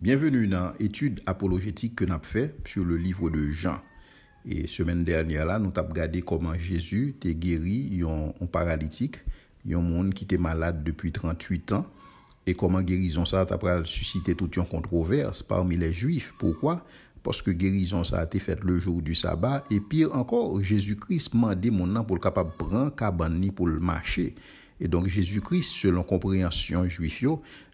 Bienvenue dans l'étude apologétique que nous avons fait sur le livre de Jean. Et semaine dernière, là, nous avons regardé comment Jésus a guéri un paralytique, un monde qui était malade depuis 38 ans, et comment guérison ça a suscité toute une controverse parmi les Juifs. Pourquoi? Parce que guérison ça a été faite le jour du sabbat, et pire encore, Jésus-Christ m'a demandé mon nom pour le capable prendre cabane pour le marcher. Et donc Jésus-Christ, selon compréhension juif,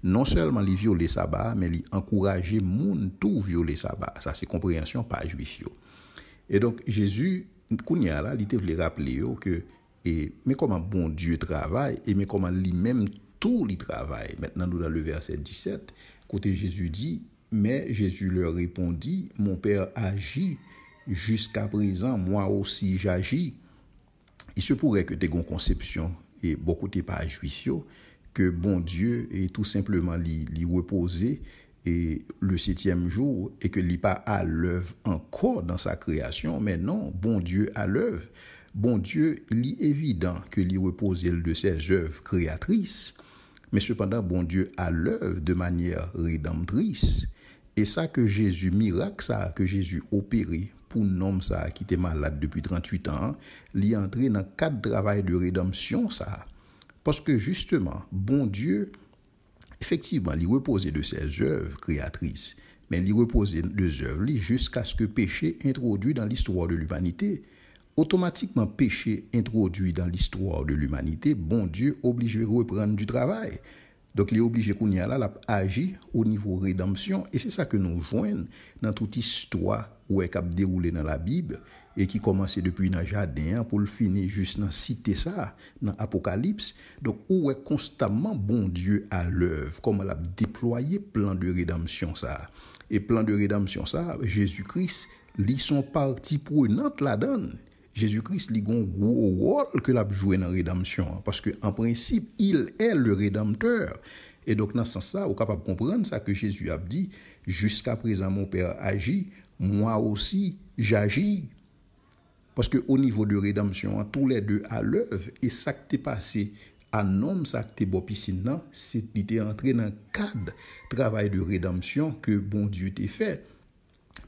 non seulement il viole le sabbat, mais il encourage moun tout violer sabbat. Ça c'est compréhension pas juif. Et donc Jésus, kounya là, il te voulait rappeler que mais comment bon Dieu travaille et mais comment lui-même tout lui travaille. Maintenant nous dans le verset 17, côté Jésus dit, mais Jésus leur répondit, mon Père agit jusqu'à présent, moi aussi j'agis. Il se pourrait que tu aies une conception et beaucoup de pas juifs que bon Dieu est tout simplement li reposer et le 7e jour et que li pas à l'œuvre encore dans sa création, mais non, bon Dieu à l'œuvre. Bon Dieu, il est évident que li reposer de ses œuvres créatrices, mais cependant bon Dieu à l'œuvre de manière rédemptrice. Et ça que Jésus miracle ça que Jésus opéré pour un homme ça qui était malade depuis 38 ans, l'y entrer dans cadre de travail de rédemption ça. Parce que justement, bon Dieu, effectivement, il reposait de ses œuvres créatrices, mais il reposait de œuvres jusqu'à ce que péché introduit dans l'histoire de l'humanité. Automatiquement, péché introduit dans l'histoire de l'humanité, bon Dieu obligé de reprendre du travail. Donc, il est obligé qu'on y a là, agir au niveau rédemption. Et c'est ça que nous joignons dans toute histoire où est cap déroulé dans la Bible et qui commençait depuis dans le jardin pour le finir juste dans cité ça, dans l'Apocalypse. Donc, où est constamment bon Dieu à l'œuvre, comme il a déployé plan de rédemption ça. Et plan de rédemption ça, Jésus-Christ, ils sont partie prenante là-dedans. Jésus-Christ a un gros rôle que l'a joué dans la rédemption parce que en principe il est le rédempteur et donc dans ce sens-là on est capable de comprendre ça que Jésus a dit jusqu'à présent mon Père agit, moi aussi j'agis parce que au niveau de rédemption tous les deux à l'œuvre et ça qui est passé à homme ça qui est bon piscine c'est qu'il était entré dans le cadre travail de rédemption que bon Dieu t'a fait.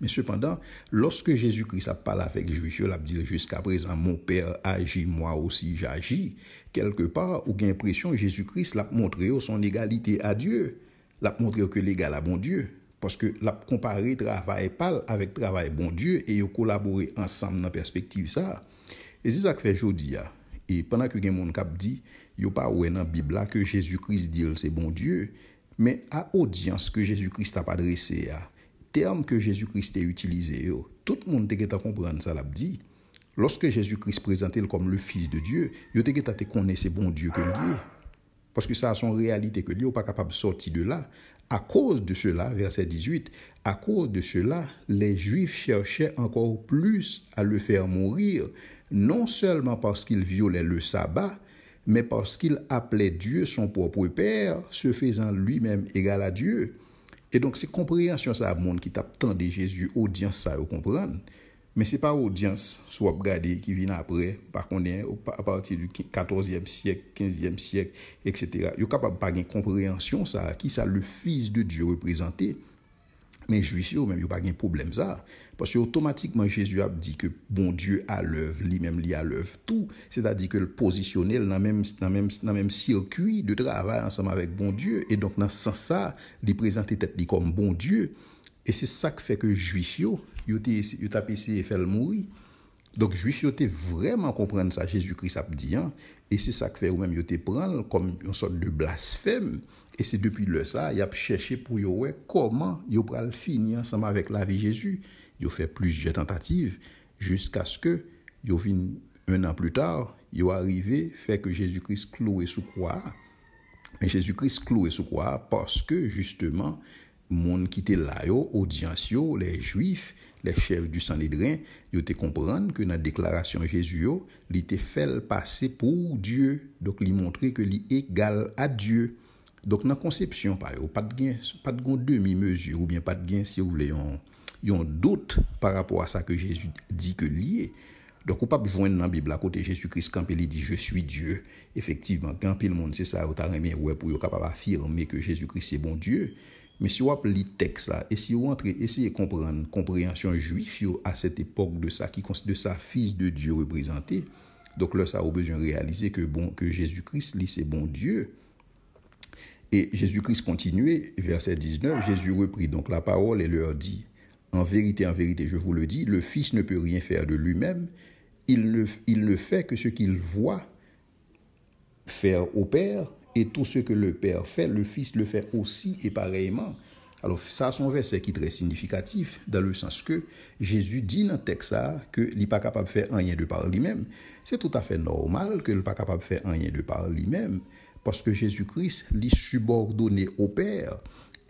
Mais cependant, lorsque Jésus-Christ a parlé avec les Juifs, il a dit jusqu'à présent, mon Père agit, moi aussi j'agis. Quelque part, on a l'impression que Jésus-Christ l'a montré son égalité à Dieu. L'a montré que l'égal à bon Dieu. Parce que l'a comparé travail pâle avec travail bon Dieu et ils ont collaboré ensemble dans la perspective ça. Et c'est ça que fait aujourd'hui. Et pendant que les gens ont dit, il n'y a pas dans la Bible que Jésus-Christ dit c'est bon Dieu, mais à l'audience que Jésus-Christ a adressé à terme que Jésus-Christ a utilisé, tout le monde a comprendre ça l'a dit. Lorsque Jésus-Christ présentait comme le Fils de Dieu, il a connaître ce bon Dieu que lui est. Parce que ça a son réalité que lui n'est pas capable de sortir de là. À cause de cela, verset 18, à cause de cela, les Juifs cherchaient encore plus à le faire mourir, non seulement parce qu'il violait le sabbat, mais parce qu'il appelait Dieu son propre Père, se faisant lui-même égal à Dieu. Et donc, c'est compréhension ça, monde qui t'attend de Jésus, audience ça, vous comprenez. Mais ce n'est pas audience, soit regardé, qui vient après, par contre, à partir du 14e siècle, 15e siècle, etc. Vous capable de pas une compréhension ça, qui ça le Fils de Dieu représenté. Mais juif même, il n'y a pas de problème ça. Parce que automatiquement, Jésus a dit que bon Dieu à l'œuvre, lui-même lui à l'œuvre tout. C'est-à-dire que le positionnel dans le même circuit de travail ensemble avec bon Dieu. Et donc, dans ce sens-là, il présente tête comme bon Dieu. Et c'est ça qui fait que juif, il a essayé de faire le mourir. Donc, juif, il vraiment comprendre ça, Jésus-Christ a dit. Et c'est ça qui fait ou même il te prendre comme une sorte de blasphème. Et c'est depuis ça, il a cherché pour voir comment il va finir ensemble avec la vie de Jésus. Il a fait plusieurs tentatives jusqu'à ce que, un an plus tard, il est arrivé, fait que Jésus-Christ cloué sous croix. Mais Jésus-Christ cloué sous croix parce que, justement, monde qui était là, audience, les Juifs, les chefs du Sanhédrin, ils te comprendre que dans la déclaration de Jésus, il était fait passer pour Dieu. Donc, il montrait que il est égal à Dieu. Donc, dans la conception, pas de demi-mesure, ou bien pas de gain, si vous voulez, un doute par rapport à ça que Jésus dit que lié. Donc, on ne peut pas joindre dans la Bible à côté Jésus-Christ quand il dit « Je suis Dieu ». Effectivement, quand le monde, c'est ça, on t'a remis pour capable affirmer que Jésus-Christ c'est bon Dieu. Mais si vous appelez le texte là, et si vous entrez, essayez de comprendre compréhension juive à cette époque de ça, qui considère sa fils de Dieu représenté, donc là, ça a besoin de réaliser que Jésus-Christ, lui, c'est bon Dieu. Et Jésus-Christ continuait, verset 19, Jésus reprit donc la parole et leur dit, en vérité, je vous le dis, le Fils ne peut rien faire de lui-même, il ne fait que ce qu'il voit faire au Père, et tout ce que le Père fait, le Fils le fait aussi et pareillement. Alors ça, c'est un verset qui est très significatif, dans le sens que Jésus dit dans le texte qu'il n'est pas capable de faire rien de par lui-même. C'est tout à fait normal qu'il n'est pas capable de faire rien de par lui-même, parce que Jésus-Christ l'est subordonné au Père.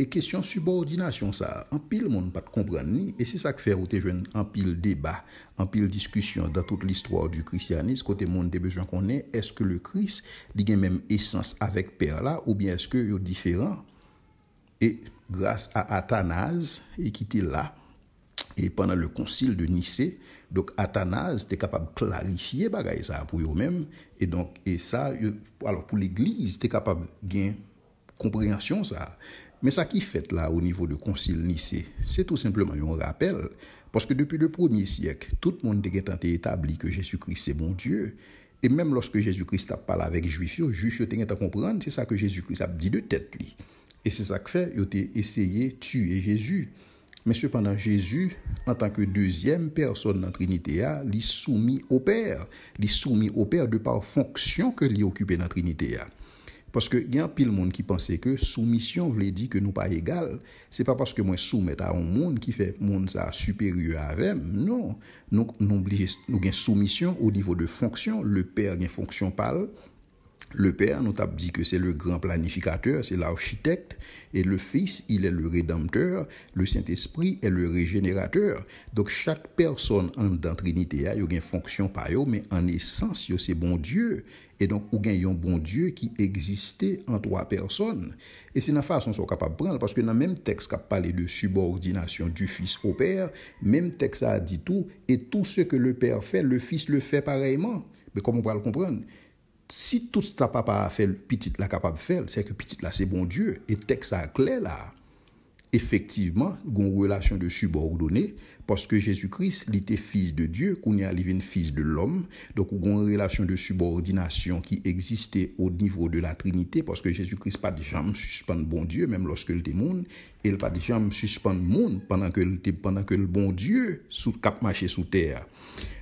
Et question subordination, ça, en pile, le monde pas comprendre ni. Et c'est ça que fait où tu jeune en pile débat, en pile discussion dans toute l'histoire du christianisme, côté monde des besoins qu'on est-ce que le Christ a même essence avec Père là, ou bien est-ce que il est différent? Et grâce à Athanase, qui était là, et pendant le concile de Nicée, donc Athanase était capable de clarifier bagay ça pour eux-mêmes, et donc, et ça, alors pour l'Église, était capable de gagner compréhension ça. Mais ça qui fait là au niveau du concile Nicée, c'est tout simplement un rappel, parce que depuis le 1er siècle, tout le monde a tenté établi que Jésus-Christ c'est bon Dieu. Et même lorsque Jésus-Christ a parlé avec les Juifs, ont à comprendre, c'est ça que Jésus-Christ a dit de tête lui. Et c'est ça que fait, il a essayé de tuer Jésus. Mais cependant, Jésus, en tant que deuxième personne dans la Trinité, il est soumis au Père. Il est soumis au Père de par fonction que lui occupait dans la Trinité. Parce que il y a un pile monde qui pensait que soumission voulait dire que nous pas égal. C'est pas parce que moi soumettre à un monde qui fait monde ça supérieur à même. Non, nous avons soumission au niveau de fonction. Le Père a une fonction parle. Le Père, nous avons dit que c'est le grand planificateur, c'est l'architecte, et le Fils, il est le rédempteur, le Saint-Esprit est le régénérateur. Donc chaque personne en dans Trinité a une fonction par eux, mais en essence, c'est bon Dieu. Et donc, il y a un bon Dieu qui existait en trois personnes. Et c'est la façon dont on est capable de prendre, parce que dans le même texte qui a parlé de subordination du Fils au Père, même texte a dit tout, et tout ce que le Père fait, le Fils le fait pareillement. Mais comment on peut le comprendre? Si tout ça papa a fait, le petit là capable de faire, c'est que petit là c'est bon Dieu. Et texte a clair là. Effectivement, il y a une relation de subordonné, parce que Jésus-Christ, il était fils de Dieu, qu'on est arrivé fils de l'homme. Donc, il y a une relation de subordination qui existait au niveau de la Trinité, parce que Jésus-Christ n'a pas de jamais suspendre bon Dieu, même lorsque il était monde, et il n'a pas de jamais suspendre monde pendant que le bon Dieu cap marché sous terre.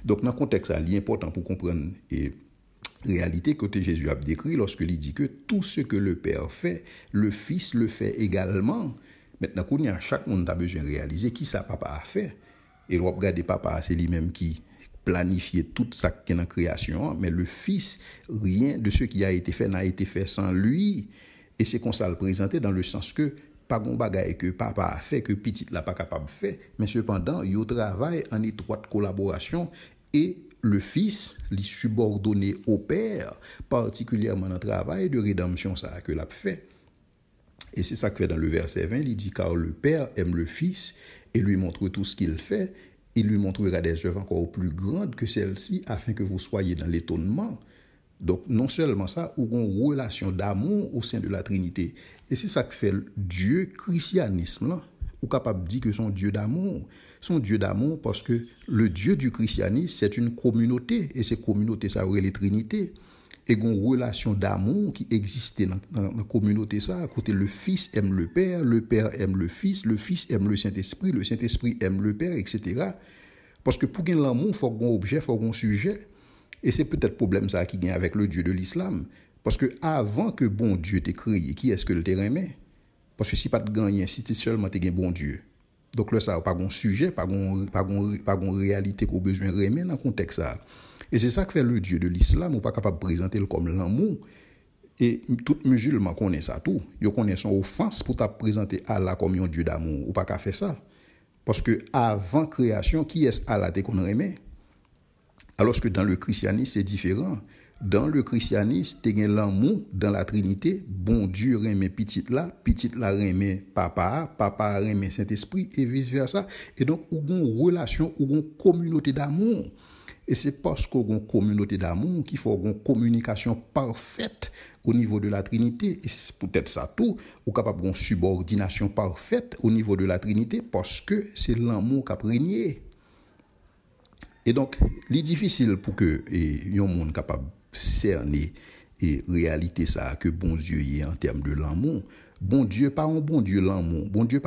Donc, dans le contexte, il est important pour comprendre et réalité que Jésus a décrit lorsqu'il dit que tout ce que le Père fait, le Fils le fait également. Maintenant, chaque monde a besoin de réaliser qui ça papa a fait. Et on regarde papa, c'est lui-même qui planifiait tout ça qui est dans la création. Mais le Fils, rien de ce qui a été fait n'a été fait sans lui. Et c'est qu'on ça le présenté dans le sens que pas bon bagaille que papa a fait, que petit n'a pas capable de faire. Mais cependant, il travaille en étroite collaboration et le Fils, lui subordonné au Père, particulièrement dans le travail de rédemption ça que l'a fait. Et c'est ça que fait dans le verset 20, il dit, car le Père aime le Fils et lui montre tout ce qu'il fait, il lui montrera des œuvres encore plus grandes que celles-ci, afin que vous soyez dans l'étonnement. Donc, non seulement ça, ou une relation d'amour au sein de la Trinité. Et c'est ça que fait Dieu, christianisme, là, ou capable de dire que son Dieu d'amour. Son Dieu d'amour parce que le Dieu du christianisme, c'est une communauté, et cette communauté, ça aurait les Trinités. Et il y a une relation d'amour qui existait dans la communauté ça. À côté, le Fils aime le Père aime le Fils aime le Saint-Esprit aime le Père, etc. Parce que pour gagner l'amour, il faut un objet, il faut un sujet. Et c'est peut-être le problème ça qui gagne avec le Dieu de l'islam. Parce que avant que bon Dieu t'ait créé, qui est-ce que le t'ait aimé? Parce que si pas de gagner, si tu seulement t'es un bon Dieu. Donc là, ça n'a pas de sujet, pas de réalité qu'on a besoin de aimer dans le contexte ça. Et c'est ça que fait le Dieu de l'islam, on n'est pas capable de présenter comme l'amour. Et tout musulman connaît ça tout. Ils connaissent son offense pour présenter Allah comme un Dieu d'amour. Ou pas qu'à faire ça. Parce que avant création, qui est Allah qu'on aimait? Alors que dans le christianisme, c'est différent. Dans le christianisme, tu as l'amour dans la Trinité. Bon Dieu remet petit là remet papa remet Saint-Esprit et vice-versa. Et donc, il y a une relation, il y a une communauté d'amour. Et c'est parce qu'on a une communauté d'amour qu'il faut une communication parfaite au niveau de la Trinité. Et c'est peut-être ça tout, ou capable d'une subordination parfaite au niveau de la Trinité parce que c'est l'amour qui a régné. Et donc, il est difficile pour que un monde capable de cerner et réalité ça que bon Dieu y est en termes de l'amour. Bon Dieu pas un bon Dieu l'amour. Bon Dieu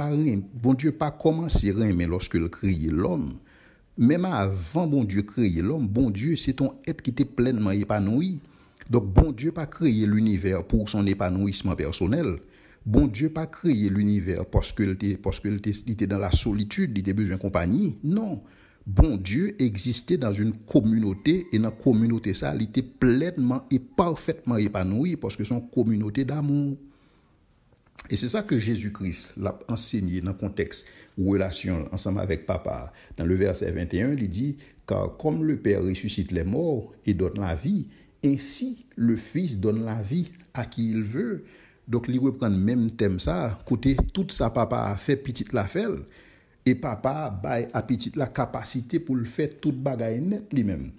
pas commencé rien mais lorsque il créé l'homme. Même avant bon Dieu créer l'homme, bon Dieu c'est un être qui était pleinement épanoui. Donc bon Dieu pas créé l'univers pour son épanouissement personnel. Bon Dieu pas créé l'univers parce qu'il était dans la solitude, il était besoin de compagnie. Non. Bon Dieu existait dans une communauté et dans la communauté ça, il était pleinement et parfaitement épanoui parce que c'est une communauté d'amour. Et c'est ça que Jésus-Christ l'a enseigné dans le contexte relation ensemble avec Papa. Dans le verset 21, il dit « Car comme le Père ressuscite les morts et donne la vie, ainsi le Fils donne la vie à qui il veut. » Donc, il reprend le même thème ça. Côté, tout ça, Papa a fait, petite la fait. Et Papa baille à petite la capacité pour le faire toute bagaille net lui-même.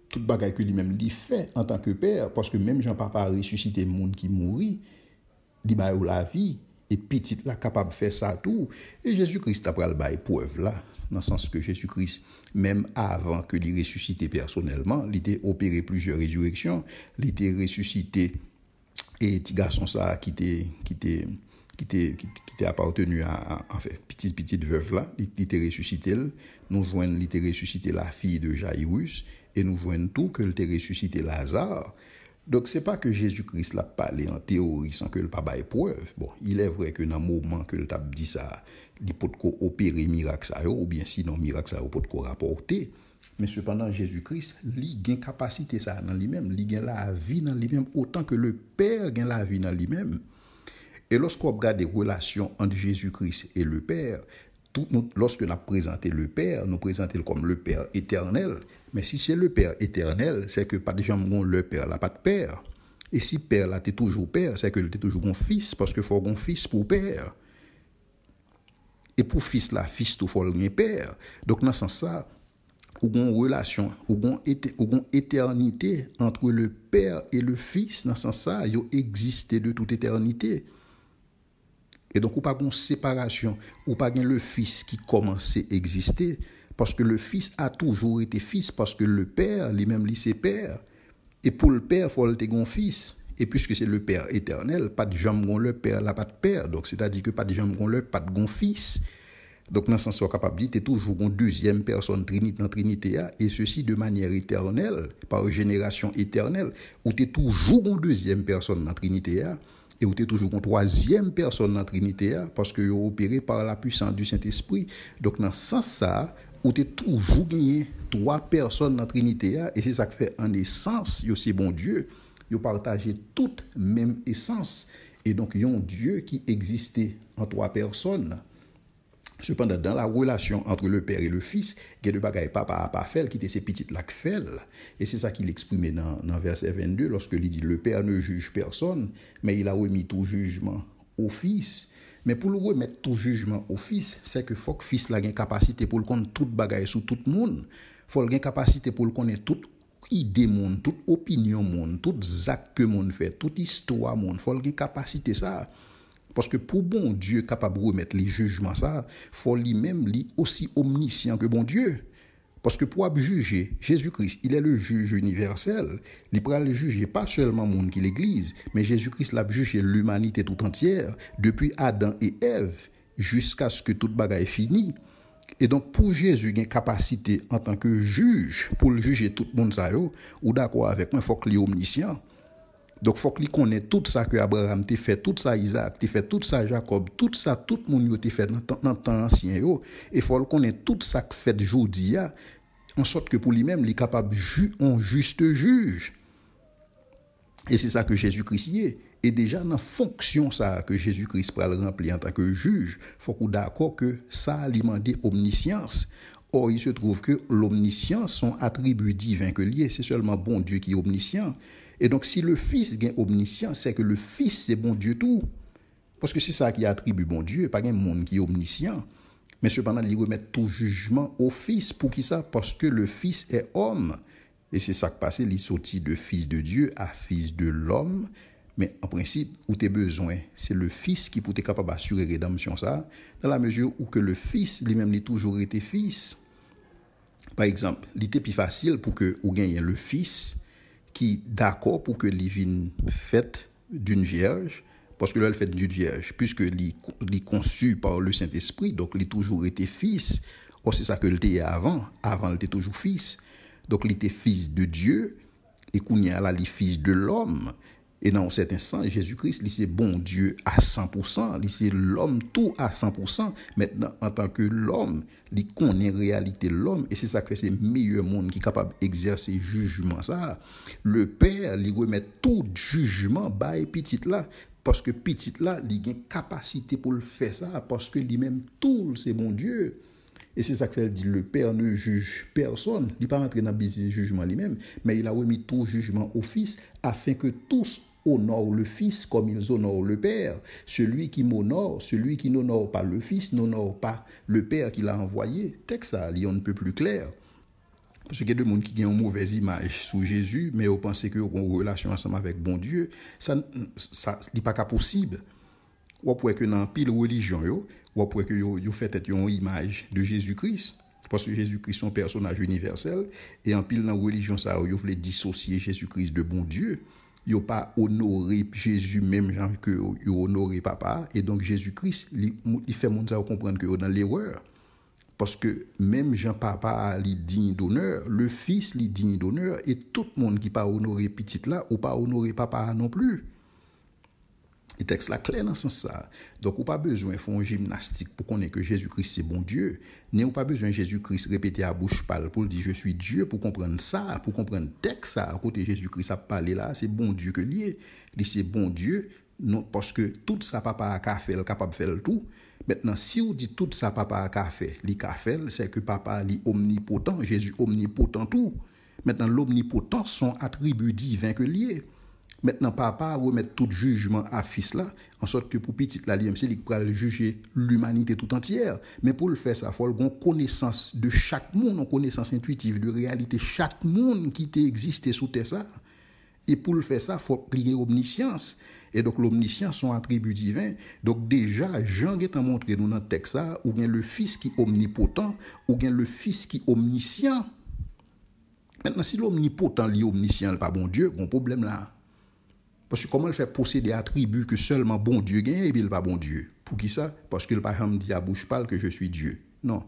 Toute bagaille que lui-même lui fait en tant que Père. Parce que même Jean-Papa a ressuscité le monde qui mourit. Il baille la vie. Et petite la capable de faire ça tout. Et Jésus-Christ a pris le bail preuve là. Dans le sens que Jésus-Christ, même avant que il ressuscité personnellement, il était opéré plusieurs résurrections. Il était ressuscité. Et petit garçon ça qui était appartenu à enfin petite veuve là, il était ressuscité. Nous joignons il était ressuscité la fille de Jairus et nous joignons tout que il était ressuscité Lazare. Donc c'est pas que Jésus-Christ l'a parlé en théorie sans que le pas bail preuve. Bon, il est vrai que dans le moment que le t'a dit ça, il peut opérer miracle ça ou bien sinon miracle ça peut rapporter. Mais cependant, Jésus-Christ, il a une capacité ça dans lui-même, il a la vie dans lui-même autant que le Père a la vie dans lui-même. Et lorsqu'on regarde les relations entre Jésus-Christ et le Père, lorsque nous avons présenté le Père, nous présentons comme le Père éternel. Mais si c'est le Père éternel, c'est que pas de gens ont le Père, là, pas de Père. Et si Père là, t'es toujours Père, c'est que t'es toujours un fils, parce qu'il faut un fils pour Père. Et pour fils là, fils tout faut un Père. Donc dans ce sens ça, ou une relation, ou une éternité entre le Père et le Fils, dans ce sens ça, il existe de toute éternité. Et donc, ou pas une séparation, ou pas le Fils qui commence à exister, parce que le Fils a toujours été Fils, parce que le Père, lui-même, lui, c'est Père. Et pour le Père, il faut le un Fils. Et puisque c'est le Père éternel, pas de jambon le Père, là, pas de Père. Donc, c'est-à-dire que pas de jambon le, pas de Fils. Donc, dans ce sens, on est capable de dire, tu es toujours une deuxième personne dans la Trinité, et ceci de manière éternelle, par génération éternelle, où tu es toujours une deuxième personne dans la Trinité, et où tu es toujours une troisième personne dans la Trinité, parce que tu es opéré par la puissance du Saint-Esprit. Donc, dans ce sens, ça, où tu es toujours gagné trois personnes dans la Trinité, et c'est ça qui fait en essence, c'est bon Dieu, ils partagent toute même essence. Et donc, il y a un Dieu qui existait en trois personnes. Cependant, dans la relation entre le Père et le Fils, il y a deux bagailles papa a pas fait, qui étaient ces petites là que fait. Et c'est ça qu'il exprimait dans verset 22, lorsque il dit, le Père ne juge personne, mais il a remis tout jugement au Fils. Mais pour le remettre tout jugement au Fils, c'est que faut que le Fils ait une capacité pour le connaître toute bagaille sur tout le monde. Faut qu'il ait une capacité pour le connaître toute idée monde, toute opinion monde, tout acte que monde fait, toute histoire monde. Faut qu'il ait une capacité ça. Parce que pour bon Dieu capable de remettre les jugements, ça, faut lui-même lui aussi omniscient que bon Dieu. Parce que pour juger, Jésus-Christ, il est le juge universel. Il pourra le juger pas seulement le monde qui l'Église, mais Jésus-Christ l'a jugé l'humanité tout entière, depuis Adam et Ève, jusqu'à ce que toute bagaille est finie. Et donc, pour Jésus, il a une capacité en tant que juge, pour le juger tout le monde, ça, ou d'accord avec moi, il faut qu'il soit omniscient. Donc, il faut qu'il connaisse tout ça que Abraham t'a fait, tout ça Isaac t'a fait, tout ça Jacob, tout ça, tout le monde t'a fait dans le temps ancien. Et il faut qu'il connaisse tout ça que fait aujourd'hui, en sorte que pour lui-même, il est capable de un juste juge. Et c'est ça que Jésus-Christ y est. Et déjà, dans la fonction ça que Jésus-Christ peut le remplir en tant que juge, il faut qu'on soit d'accord que ça alimente omniscience. Or, il se trouve que l'omniscience, son attribut divin que lié, c'est seulement bon Dieu qui est omniscient. Et donc, si le Fils est omniscient, c'est que le Fils, c'est bon Dieu tout. Parce que c'est ça qui attribue bon Dieu, pas un monde qui est omniscient. Mais cependant, il remet tout jugement au Fils. Pour qui ça? Parce que le Fils est homme. Et c'est ça qui passe, il sortit de Fils de Dieu à Fils de l'homme. Mais en principe, où tu as besoin, c'est le Fils qui peut être capable d'assurer la rédemption, ça, dans la mesure où que le Fils, lui-même, il a toujours été Fils. Par exemple, il était plus facile pour que vous gagnez le Fils qui d'accord pour que les vienne faite d'une vierge, parce que là, elle fait d'une vierge, puisque il est conçu par le Saint-Esprit, donc il a toujours été Fils. Or, c'est ça que il était avant il était toujours Fils. Donc, il était Fils de Dieu, et qu'on y a là, il est Fils de l'homme. Et dans un certain sens, Jésus-Christ, c'est bon Dieu à 100%, c'est l'homme tout à 100%. Maintenant, en tant que l'homme, il connaît en réalité l'homme, et c'est ça que c'est le meilleur monde qui est capable d'exercer jugement. Ça. Le Père, il remet tout jugement by petit là, parce que petit là, il a une capacité pour le faire ça, parce que lui-même tout, c'est bon Dieu. Et c'est ça que fait dit, le Père ne juge personne. Il n'est pas entré dans le jugement lui-même, mais il a remis tout jugement au Fils, afin que tous honorent le Fils comme ils honorent le Père. Celui qui m'honore, celui qui n'honore pas le Fils, n'honore pas le Père qui l'a envoyé. Texte ça, il y a un peu plus clair. Parce qu'il y a des gens qui ont une mauvaise image sous Jésus, mais ils pensent qu'ils ont une relation ensemble avec bon Dieu. Ça n'est pas possible. Ou pour que dans pile religion, ou pour que vous faites une image de Jésus-Christ. Parce que Jésus-Christ est un personnage universel. Et en pile dans la religion, ça, vous voulez dissocier Jésus-Christ de bon Dieu. Vous n'avez pas honoré Jésus même genre que vous honorez papa. Et donc Jésus-Christ, il fait mon ça comprendre que vous dans l'erreur. Parce que même Jean-Papa est digne d'honneur, le Fils est digne d'honneur, et tout le monde qui n'a pas honoré petit là, ou pas honoré papa non plus. Et texte là clair dans ce sens ça. Donc, on n'a pas besoin de faire une gymnastique pour connaître que Jésus-Christ c'est bon Dieu. Ni on n'a pas besoin de Jésus-Christ répéter à bouche pâle pour dire je suis Dieu, pour comprendre ça, pour comprendre le texte ça. À côté Jésus-Christ a parlé là, c'est bon Dieu que lié. Il c'est bon Dieu, non, parce que tout ça papa a fait, capable de faire le tout. Maintenant, si on dit tout ça papa a fait, c'est que papa est omnipotent, Jésus omnipotent tout. Maintenant, l'omnipotence sont attributs divins que liés. Maintenant, papa remet tout jugement à fils là, en sorte que pour petit là, il pourra juger l'humanité tout entière. Mais pour le faire, ça, il faut avoir une connaissance de chaque monde, une connaissance intuitive de réalité, chaque monde qui existé sous terre ça. Et pour le faire ça, il faut plier omniscience. Et donc, l'omniscience sont attributs divins. Donc, déjà, Jean a montré nous dans le texte ça, ou bien le Fils qui est omnipotent, ou bien le Fils qui est omniscient. Maintenant, si l'omnipotent est omniscient, n'est pas bon Dieu, il y a un problème là. Parce que comment il fait posséder attributs que seulement bon Dieu gagne et puis il n'est pas bon Dieu. Pour qui ça? Parce que le par exemple dit à bouche pâle que je suis Dieu. Non.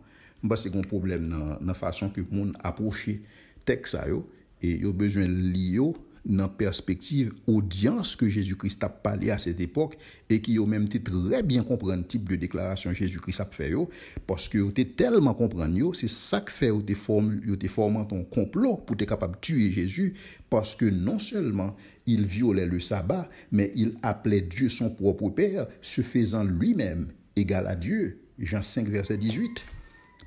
C'est un problème dans la façon que le monde approche le texte et il a besoin de lier dans la perspective audience que Jésus-Christ a parlé à cette époque et qui a même très bien comprendre le type de déclaration que Jésus-Christ a fait parce que vous tellement comprendre c'est ça que fait vous formé ton complot pour être capable de tuer Jésus parce que non seulement il violait le sabbat mais il appelait Dieu son propre Père se faisant lui-même égal à Dieu. Jean 5 verset 18.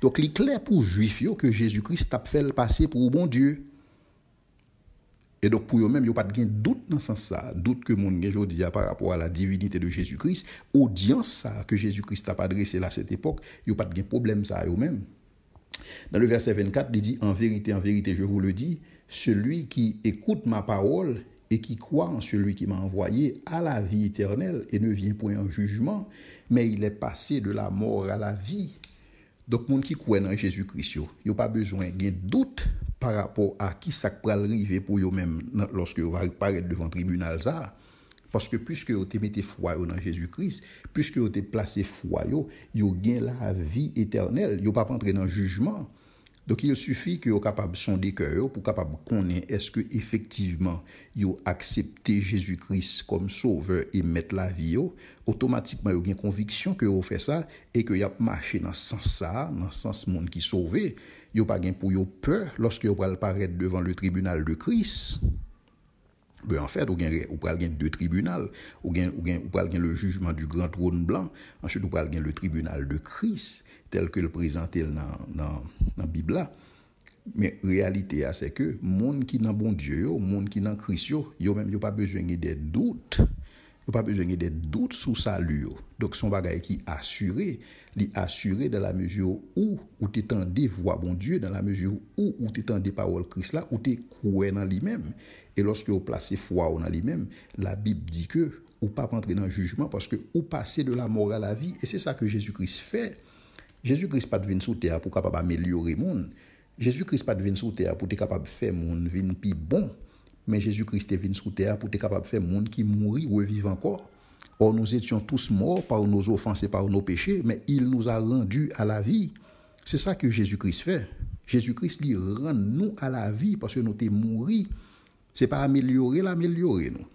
Donc il est clair pour juifs que Jésus-Christ a fait le passer pour bon Dieu. Et donc, pour eux-mêmes, il n'y a pas de doute dans ce sens-là. Doute que mon gars dit par rapport à la divinité de Jésus-Christ. Audience ça que Jésus-Christ a adressé à cette époque, il n'y a pas de problème ça eux-mêmes. Dans le verset 24, il dit, en vérité, je vous le dis, celui qui écoute ma parole et qui croit en celui qui m'a envoyé a la vie éternelle et ne vient point en jugement, mais il est passé de la mort à la vie. Donc, les gens qui croient en Jésus-Christ, ils n'ont pas besoin de doute par rapport à qui ça peut arriver pour eux-mêmes lorsque vous allez paraître devant le tribunal. Ça. Parce que puisque vous avez mis foi dans Jésus-Christ, puisque vous avez placé foi, vous avez la vie éternelle. Vous n'avez pas entrer dans le jugement. Donc, il suffit que vous soyez capable de sonder cœur pour capable connaître est-ce que effectivement vous acceptez Jésus-Christ comme sauveur et mettre la vie. Automatiquement, vous avez une conviction que vous faites ça et que vous avez marché dans ce sens ça, dans ce sens monde qui sauvé. Vous n'avez pas pour peur lorsque vous allez paraître devant le tribunal de Christ. Ben en fait, vous avez deux tribunaux. Vous avez le jugement du grand trône blanc. Ensuite, vous avez le tribunal de Christ, tel que le présenté dans la Bible là. Mais la réalité, c'est que les gens qui sont bon Dieu, les gens qui sont Christ, ils n'ont même pas besoin de doute. Ou pas besoin des doutes sous salut. Donc son bagage qui assuré, assuré dans la mesure où tu t'entendais voix bon Dieu, dans la mesure où tu t'entendais parole Christ là, où tu crois dans lui-même. Et lorsque vous placez foi dans lui-même, la Bible dit que ou pas entrer dans le jugement parce que ou passer de la mort à la vie. Et c'est ça que Jésus-Christ fait. Jésus-Christ pas venu sur terre pour capable améliorer le monde. Jésus-Christ pas venu sur terre pour être capable de faire monde vivre plus bon. Mais Jésus-Christ est venu sur terre pour être capable de faire monde qui mourit ou vivre encore. Or, nous étions tous morts par nos offenses et par nos péchés, mais il nous a rendus à la vie. C'est ça que Jésus-Christ fait. Jésus-Christ lui rend nous à la vie parce que nous sommes morts. Ce n'est pas améliorer, l'améliorer nous.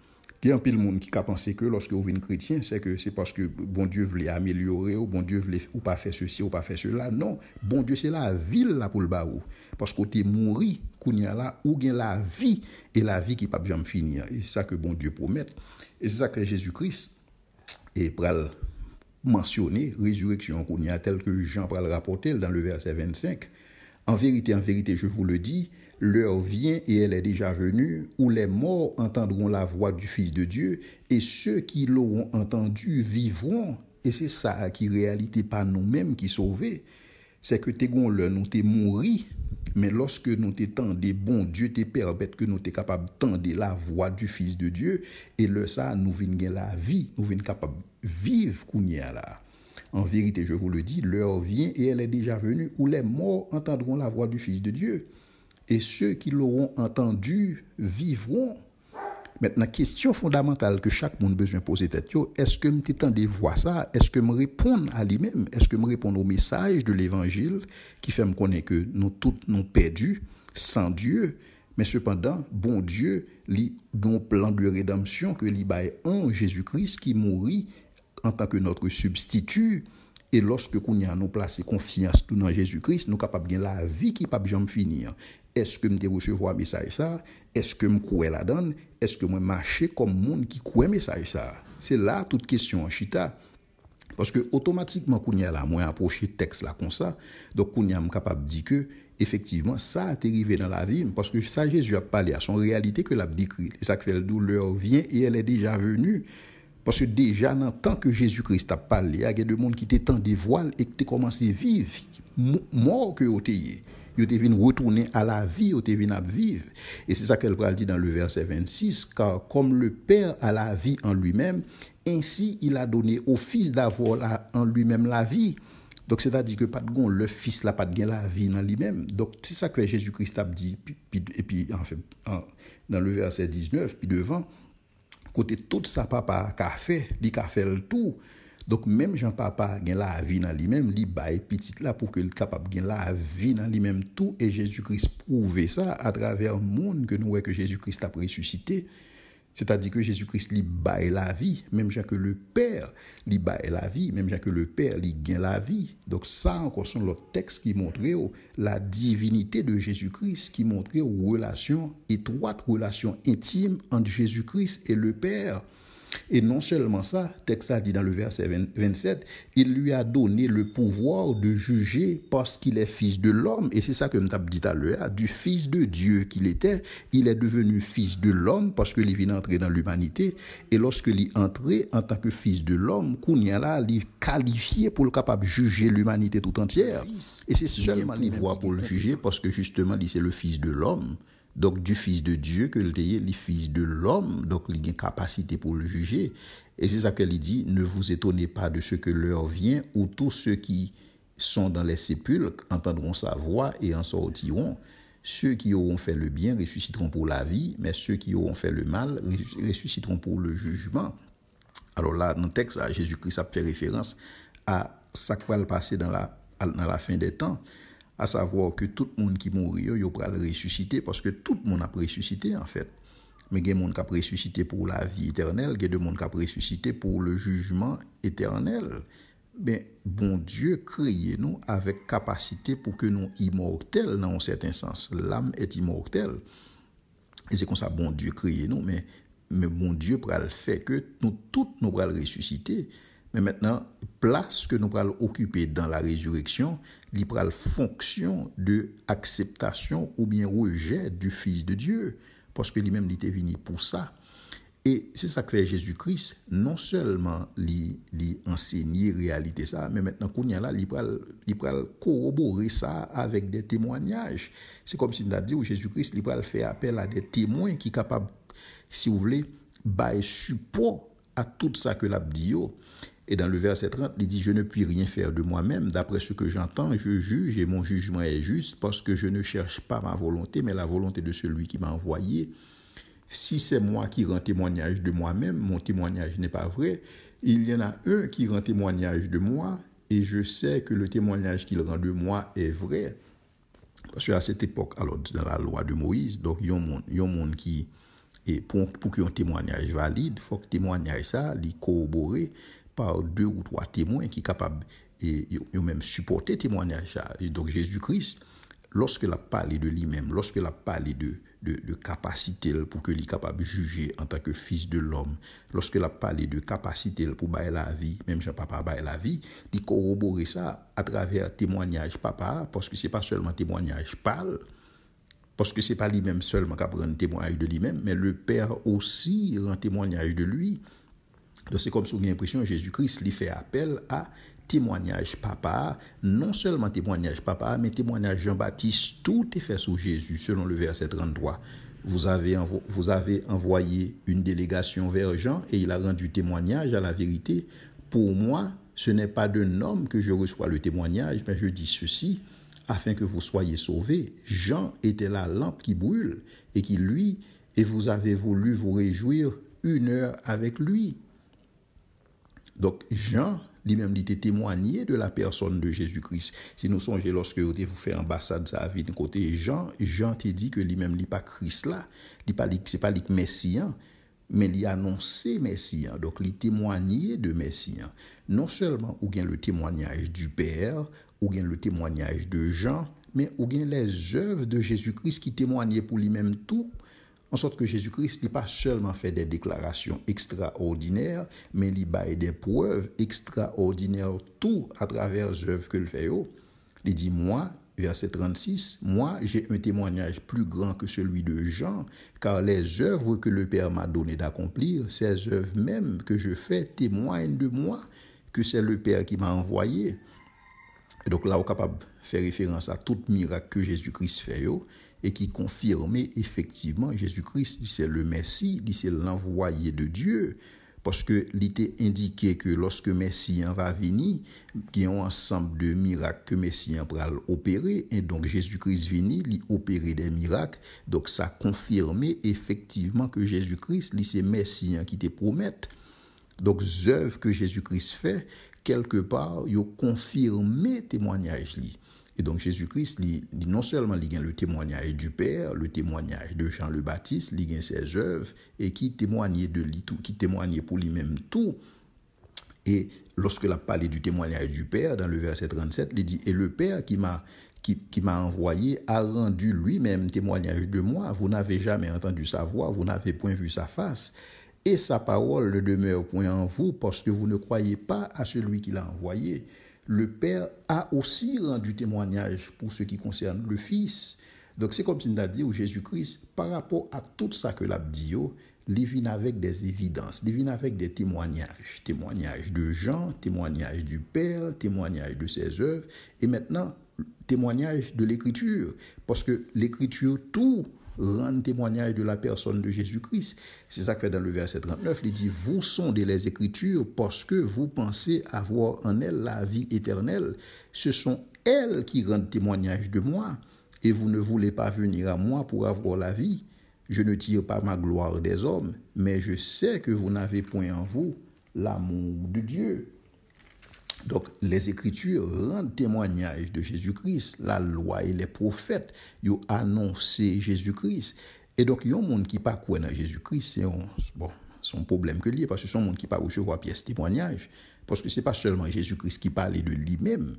Il y a un peu de monde qui a pensé que lorsque vous venez chrétien, c'est que c'est parce que bon Dieu voulait améliorer ou bon Dieu voulait ou pas faire ceci ou pas faire cela. Non, bon Dieu c'est la ville là pour le baou. Parce que tu es mort, qu'on y a là ou gain la vie et la vie qui pas jamais finir. Et c'est ça que bon Dieu promet. Et c'est ça que Jésus-Christ est pral mentionner résurrection qu'on y a tel que Jean pral rapporter dans le verset 25. En vérité, je vous le dis, l'heure vient et elle est déjà venue où les morts entendront la voix du Fils de Dieu et ceux qui l'auront entendu vivront. Et c'est ça qui réalité pas nous-mêmes qui sauvés. C'est que t'es gon le nous t'es mouri, mais lorsque nous t'étendons bon Dieu te permet que nous t'es capable d'entendre la voix du Fils de Dieu et le ça nous vinn gen la vie, nous vinn capable vivre kounya là. En vérité, je vous le dis, l'heure vient et elle est déjà venue où les morts entendront la voix du Fils de Dieu. Et ceux qui l'auront entendu vivront. Maintenant, question fondamentale que chaque monde a besoin de poser tête, est-ce que je t'entends voir ça? Est-ce que je réponds à lui-même? Est-ce que je réponds au message de l'évangile qui fait me connaître que nous tous nous perdus sans Dieu? Mais cependant, bon Dieu, il a un plan de rédemption que il bail en Jésus-Christ qui mourit en tant que notre substitut. Et lorsque nous plaçons confiance dans Jésus-Christ, nous sommes capables de la vie qui ne peut jamais finir. Est-ce que je recevoir un message ça? Est-ce que je crois la donne? Est-ce que je marche comme monde qui croit message ça? C'est là toute question en chita. Parce que automatiquement, quand là, moi approcher texte là comme ça, donc quand je suis capable de dire que effectivement ça a arrivé dans la vie parce que ça Jésus a parlé à son réalité que l'a décrit. Et ça fait le douleur vient et elle est déjà venue. Parce que déjà, dans le temps que Jésus-Christ a parlé, il y a des gens qui étaient des voiles et qui ont commencé à vivre, mort que vous étiez. Ils étaient venus retourner à la vie, ils étaient venus à vivre. Et c'est ça qu'elle dit dans le verset 26, car comme le Père a la vie en lui-même, ainsi il a donné au Fils d'avoir en lui-même la vie. Donc c'est-à-dire que pas de gon, le Fils n'a pas de la vie en lui-même. Donc c'est ça que Jésus-Christ a dit, et puis en fait, dans le verset 19, puis devant, côté tout ça papa qu'a fait, il a fait le tout. Donc même Jean papa gagne la vie dans lui-même, il bail petit là pour que il capable gagne la vie dans lui-même tout et Jésus-Christ prouver ça à travers le monde que nous voyons que Jésus-Christ a ressuscité. C'est-à-dire que Jésus-Christ lui baille la vie, même Jean que le Père lui baille la vie, même Jean que le Père lui gagne la vie. Donc ça encore sont l'autre texte qui montre la divinité de Jésus-Christ, qui montre relation étroite, relation intime entre Jésus-Christ et le Père. Et non seulement ça, texte a dit dans le verset 27, il lui a donné le pouvoir de juger parce qu'il est fils de l'homme. Et c'est ça que je t'ai dit tout à l'heure, du fils de Dieu qu'il était, il est devenu fils de l'homme parce qu'il vient entrer dans l'humanité. Et lorsqu'il est entré en tant que fils de l'homme, Kounia là, il est qualifié pour le capable de juger l'humanité tout entière. Et c'est seulement le pouvoir pour le juger parce que justement, c'est le fils de l'homme. Donc, du Fils de Dieu, que le Fils de l'homme, donc il a une capacité pour le juger. Et c'est ça qu'elle dit, ne vous étonnez pas de ce que l'heure vient, où tous ceux qui sont dans les sépulcres entendront sa voix et en sortiront. Ceux qui auront fait le bien ressusciteront pour la vie, mais ceux qui auront fait le mal ressusciteront pour le jugement. Alors là, dans le texte, Jésus-Christ a fait référence à ça qui va le passer dans la fin des temps. À savoir que tout le monde qui mourit, il va le ressusciter parce que tout le monde a ressuscité en fait. Mais il y a des gens qui ont ressuscité pour la vie éternelle, il y a des gens qui ont ressuscité pour le jugement éternel. Mais bon Dieu crée nous avec capacité pour que nous immortels dans un certain sens. L'âme est immortelle. Et c'est comme ça bon Dieu crée nous, mais bon Dieu pourra le faire que nous tous nous pourrons le ressusciter. Mais maintenant, place que nous allons occuper dans la résurrection, il prend fonction de acceptation ou bien rejet du Fils de Dieu, parce que lui-même il était venu pour ça. Et c'est ça que fait Jésus-Christ, non seulement lui enseigner réalité ça, mais maintenant qu'on y a là, il peut corroborer ça avec des témoignages. C'est comme si on a dit où Jésus-Christ, il peut faire appel à des témoins qui sont capables, si vous voulez, bailler support à tout ça que l'a dit. Et dans le verset 30, il dit, je ne puis rien faire de moi-même, d'après ce que j'entends, je juge et mon jugement est juste parce que je ne cherche pas ma volonté, mais la volonté de celui qui m'a envoyé. Si c'est moi qui rends témoignage de moi-même, mon témoignage n'est pas vrai. Il y en a un qui rend témoignage de moi et je sais que le témoignage qu'il rend de moi est vrai. Parce qu'à cette époque, alors dans la loi de Moïse, donc il y a un monde qui, et pour qu'il y ait un témoignage valide, il faut que le témoignage ça soit corroboré par 2 ou 3 témoins qui sont capables et même supporter le témoignage ça. Et donc Jésus-Christ, lorsque il a parlé de lui-même, lorsqu'il a parlé de capacité pour qu'il soit capable de juger en tant que fils de l'homme, lorsqu'il a parlé de capacité pour bailler la vie, même si papa baille la vie, il corrobore ça à travers témoignage papa, parce que ce n'est pas seulement témoignage parle, parce que ce n'est pas lui-même seulement qui prend témoignage de lui-même, mais le Père aussi rend témoignage de lui. Donc c'est comme si on a l'impression que Jésus-Christ lui fait appel à témoignage papa, non seulement témoignage papa, mais témoignage Jean-Baptiste, tout est fait sur Jésus, selon le verset 33. Vous avez envoyé une délégation vers Jean et il a rendu témoignage à la vérité. Pour moi, ce n'est pas d'un homme que je reçois le témoignage, mais je dis ceci, afin que vous soyez sauvés. Jean était la lampe qui brûle et vous avez voulu vous réjouir 1 heure avec lui. Donc Jean, lui-même, il était témoigné de la personne de Jésus-Christ. Si nous songeons lorsque vous faites ambassade, ça a vu de côté Jean t'a dit que lui-même, il n'est pas Christ là, ce n'est pas le Messian, mais il a annoncé Messian. Donc, il témoigné de Messian. Non seulement ou bien le témoignage du Père, ou bien le témoignage de Jean, mais ou bien les œuvres de Jésus-Christ qui témoignaient pour lui-même tout. En sorte que Jésus-Christ n'a pas seulement fait des déclarations extraordinaires, mais il a des preuves extraordinaires tout à travers les œuvres qu'il fait. Il dit, moi, verset 36, moi, j'ai un témoignage plus grand que celui de Jean, car les œuvres que le Père m'a donné d'accomplir, ces œuvres même que je fais témoignent de moi, que c'est le Père qui m'a envoyé. Et donc là, on est capable de faire référence à tout miracle que Jésus-Christ fait et qui confirmait effectivement Jésus-Christ, c'est le Messie, c'est l'envoyé de Dieu. Parce que était indiqué que lorsque Messie va venir, il y a un ensemble de miracles que Messie va opérer. Et donc Jésus-Christ vient, il opérer des miracles. Donc ça confirmait effectivement que Jésus-Christ, c'est Messie qui te promet. Donc les œuvres que Jésus-Christ fait, quelque part, il confirmé témoignage. Et donc Jésus-Christ, non seulement il a le témoignage du Père, le témoignage de Jean le Baptiste, il a ses œuvres et qui témoignait de lui tout, qui témoignait pour lui-même tout. Et lorsque il a parlé du témoignage du Père, dans le verset 37, il dit, et le Père qui m'a envoyé a rendu lui-même témoignage de moi. Vous n'avez jamais entendu sa voix, vous n'avez point vu sa face. Et sa parole ne demeure point en vous parce que vous ne croyez pas à celui qui l'a envoyé. Le Père a aussi rendu témoignage pour ce qui concerne le Fils. Donc c'est comme si on a dit au Jésus-Christ, par rapport à tout ça que l'a dit, il vient avec des évidences, il vient avec des témoignages. Témoignages de Jean, témoignages du Père, témoignages de ses œuvres, et maintenant, témoignage de l'Écriture. Parce que l'Écriture, tout rend témoignage de la personne de Jésus-Christ. C'est ça que dans le verset 39, il dit, vous sondez les Écritures parce que vous pensez avoir en elles la vie éternelle. Ce sont elles qui rendent témoignage de moi et vous ne voulez pas venir à moi pour avoir la vie. Je ne tire pas ma gloire des hommes, mais je sais que vous n'avez point en vous l'amour de Dieu. Donc, les Écritures rendent témoignage de Jésus-Christ. La loi et les prophètes ont annoncé Jésus-Christ. Et donc, il y a un monde qui ne pas croire dans Jésus-Christ, c'est son problème que lié, parce que c'est un monde qui ne pas recevoir pièce témoignage. Parce que ce n'est pas seulement Jésus-Christ qui parlait de lui-même.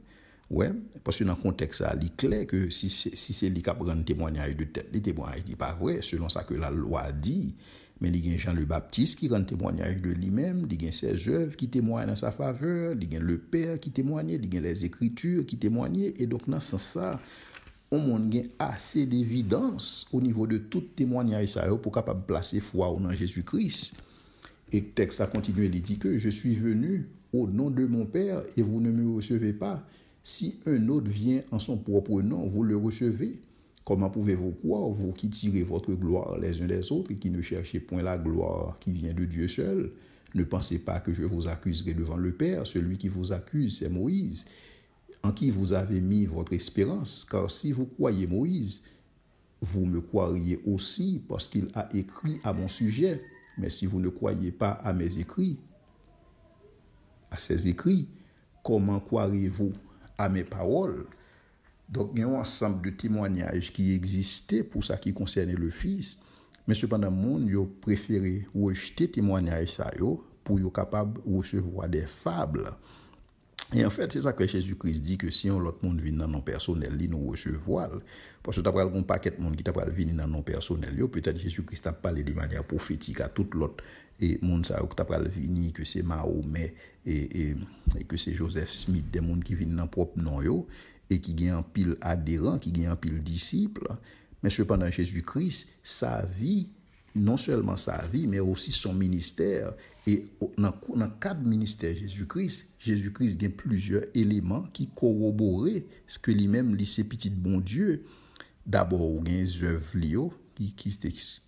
Ouais, parce que dans le contexte, il est clair que si c'est lui qui prend témoignage de tête, les témoignages n'est pas vrai, selon ça que la loi dit. Mais il y a Jean le Baptiste qui rend témoignage de lui-même, il y a ses œuvres qui témoignent en sa faveur, il y a le Père qui témoigne, il y a les Écritures qui témoignent. Et donc, dans ce sens, on a assez d'évidence au niveau de tout témoignage pour capable placer foi dans Jésus-Christ. Et le texte a continué, il dit que je suis venu au nom de mon Père et vous ne me recevez pas. Si un autre vient en son propre nom, vous le recevez. Comment pouvez-vous croire, vous qui tirez votre gloire les uns des autres et qui ne cherchez point la gloire qui vient de Dieu seul? Ne pensez pas que je vous accuserai devant le Père. Celui qui vous accuse, c'est Moïse, en qui vous avez mis votre espérance. Car si vous croyez Moïse, vous me croiriez aussi parce qu'il a écrit à mon sujet. Mais si vous ne croyez pas à mes écrits, à ses écrits, comment croirez-vous à mes paroles? Donc, il y a un ensemble de témoignages qui existaient pour ça qui concernait le Fils, mais cependant, le monde a préféré rejeter témoignages pour être capable de recevoir des fables. Et en fait, c'est ça que Jésus-Christ dit que si l'autre monde vient dans nos personnel, il nous recevoir. Parce que tu as un paquet de monde qui t'a venir dans nos personnel, peut-être Jésus-Christ a parlé de manière prophétique à tout l'autre et monde ça qui t'a venir que c'est Mahomet et que c'est Joseph Smith, des monde qui viennent dans propre nom yo et qui gagne un pile adhérent, qui gagne un pile disciple. Mais cependant Jésus-Christ, sa vie, non seulement sa vie, mais aussi son ministère. Et dans le cadre du ministère Jésus-Christ a plusieurs éléments qui corroboraient ce que lui-même, c'est petit bon Dieu. D'abord, il y a des œuvres qui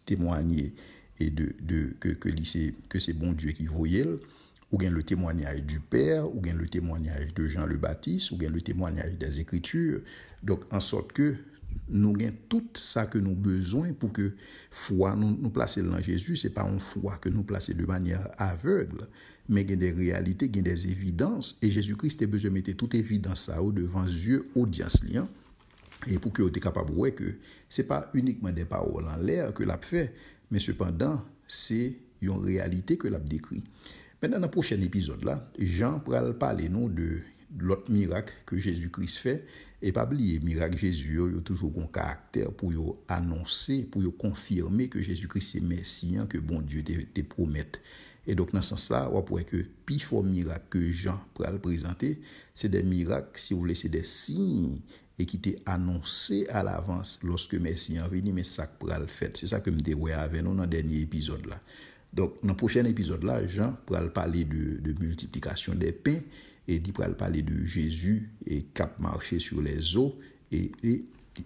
témoignaient et que c'est bon Dieu qui voyait. Ou bien le témoignage du Père, ou bien le témoignage de Jean le Baptiste, ou bien le témoignage des Écritures. Donc, en sorte que nous avons tout ça que nous avons besoin pour que foi nous placer dans Jésus. Ce n'est pas une foi que nous placer de manière aveugle, mais il y a des réalités, il y a des évidences. Et Jésus-Christ a besoin de mettre toute évidence ça devant Dieu, audience liant. Et pour que vous soyez capable de voir que ce n'est pas uniquement des paroles en l'air que l'a fait, mais cependant, c'est une réalité que l'a décrit. Maintenant, dans le prochain épisode, là, Jean va parler nous de l'autre miracle que Jésus-Christ fait. Et pas oublier, miracle Jésus, il y a toujours un caractère pour annoncer, pour confirmer que Jésus-Christ est Messie, que bon Dieu te promette. Et donc, dans ce sens-là, on pourrait que plus fort miracle que Jean va le présenter, c'est des miracles, si vous voulez, c'est des signes et qui t'est annoncé à l'avance lorsque Messie est venu, mais ça pourra le faire. C'est ça que je me dis avec nous dans le dernier épisode là. Donc, dans le prochain épisode là, Jean pourra parler de multiplication des pains et il pourra parler de Jésus et cap marcher sur les eaux et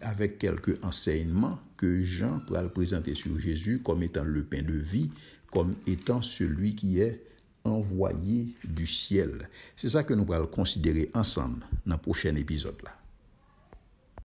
avec quelques enseignements que Jean pourra présenter sur Jésus comme étant le pain de vie, comme étant celui qui est envoyé du ciel. C'est ça que nous pourrons considérer ensemble dans le prochain épisode là.